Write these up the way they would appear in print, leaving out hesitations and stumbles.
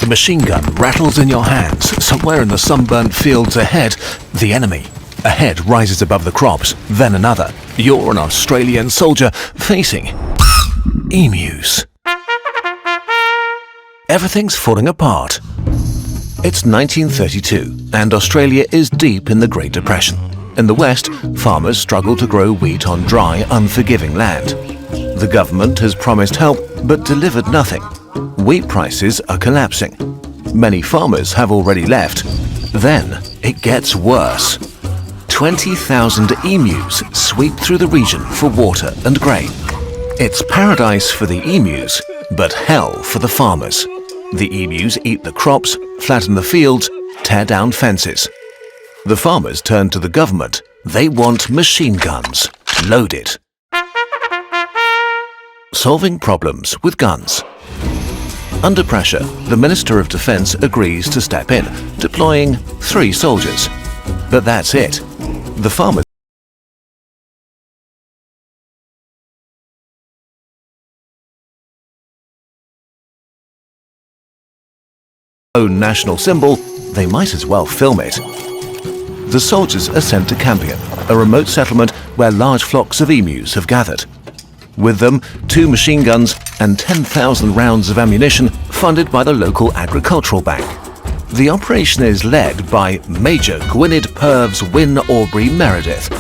The machine gun rattles in your hands. Somewhere in the sunburnt fields ahead, the enemy. A head rises above the crops, then another. You're an Australian soldier facing emus. Everything's falling apart. It's 1932, and Australia is deep in the Great Depression. In the West, farmers struggle to grow wheat on dry, unforgiving land. The government has promised help, but delivered nothing. Wheat prices are collapsing. Many farmers have already left. Then it gets worse. 20,000 emus sweep through the region for water and grain. It's paradise for the emus, but hell for the farmers. The emus eat the crops, flatten the fields, tear down fences. The farmers turn to the government. They want machine guns, loaded. Solving problems with guns. Under pressure, the Minister of Defence agrees to step in, deploying 3 soldiers. But that's it. The farmers own national symbol, they might as well film it. The soldiers are sent to Campion, a remote settlement where large flocks of emus have gathered. With them, 2 machine guns and 10,000 rounds of ammunition funded by the local agricultural bank. The operation is led by Major Gwynedd Purves Wyn Aubrey Meredith.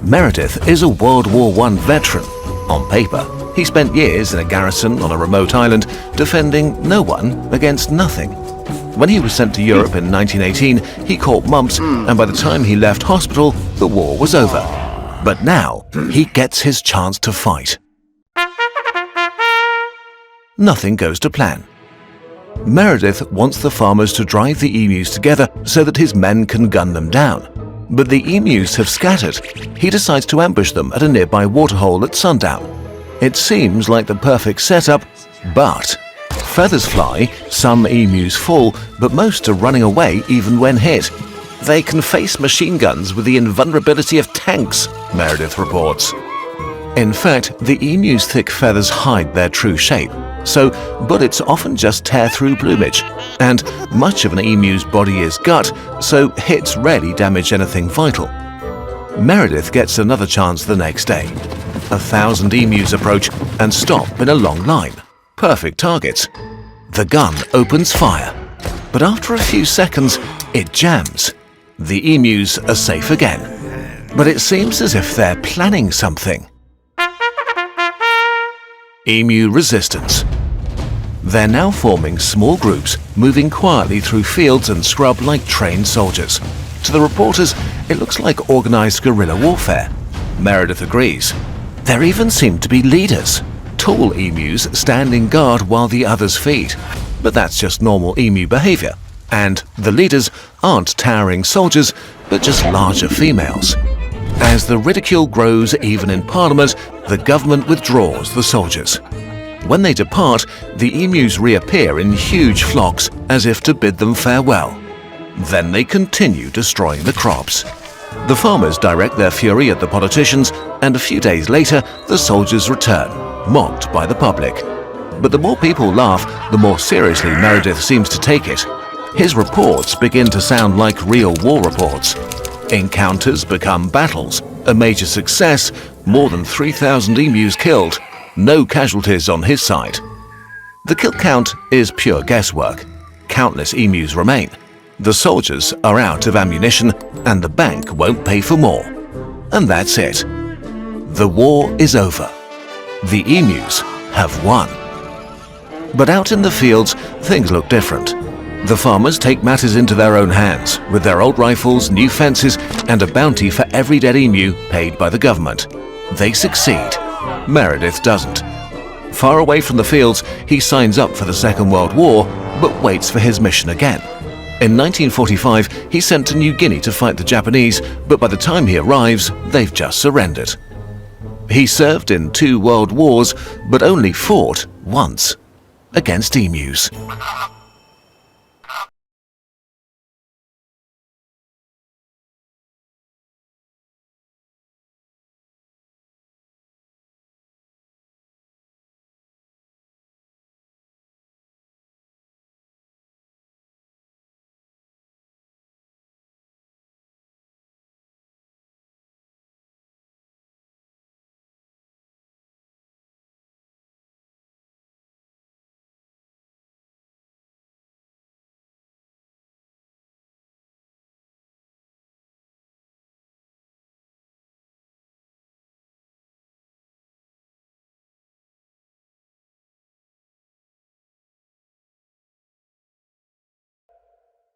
Meredith is a World War I veteran. On paper, he spent years in a garrison on a remote island, defending no one against nothing. When he was sent to Europe in 1918, he caught mumps, and by the time he left hospital, the war was over. But now, he gets his chance to fight. Nothing goes to plan. Meredith wants the farmers to drive the emus together so that his men can gun them down. But the emus have scattered. He decides to ambush them at a nearby waterhole at sundown. It seems like the perfect setup, but feathers fly, some emus fall, but most are running away even when hit. They can face machine guns with the invulnerability of tanks, Meredith reports. In fact, the emu's thick feathers hide their true shape, so bullets often just tear through plumage, and much of an emu's body is gut, so hits rarely damage anything vital. Meredith gets another chance the next day. 1,000 emus approach and stop in a long line. Perfect targets. The gun opens fire, but after a few seconds, it jams. The emus are safe again, but it seems as if they're planning something. Emu resistance. They're now forming small groups, moving quietly through fields and scrub like trained soldiers. To the reporters, it looks like organized guerrilla warfare. Meredith agrees. There even seem to be leaders. Tall emus standing guard while the others feed. But that's just normal emu behavior. And the leaders aren't towering soldiers, but just larger females. As the ridicule grows even in Parliament, the government withdraws the soldiers. When they depart, the emus reappear in huge flocks as if to bid them farewell. Then they continue destroying the crops. The farmers direct their fury at the politicians, and a few days later, the soldiers return, mocked by the public. But the more people laugh, the more seriously Meredith seems to take it. His reports begin to sound like real war reports. Encounters become battles, a major success, more than 3,000 emus killed, no casualties on his side. The kill count is pure guesswork. Countless emus remain. The soldiers are out of ammunition and the bank won't pay for more. And that's it. The war is over. The emus have won. But out in the fields, things look different. The farmers take matters into their own hands, with their old rifles, new fences, and a bounty for every dead emu paid by the government. They succeed. Meredith doesn't. Far away from the fields, he signs up for the Second World War, but waits for his mission again. In 1945, he's sent to New Guinea to fight the Japanese, but by the time he arrives, they've just surrendered. He served in 2 world wars, but only fought once, against emus.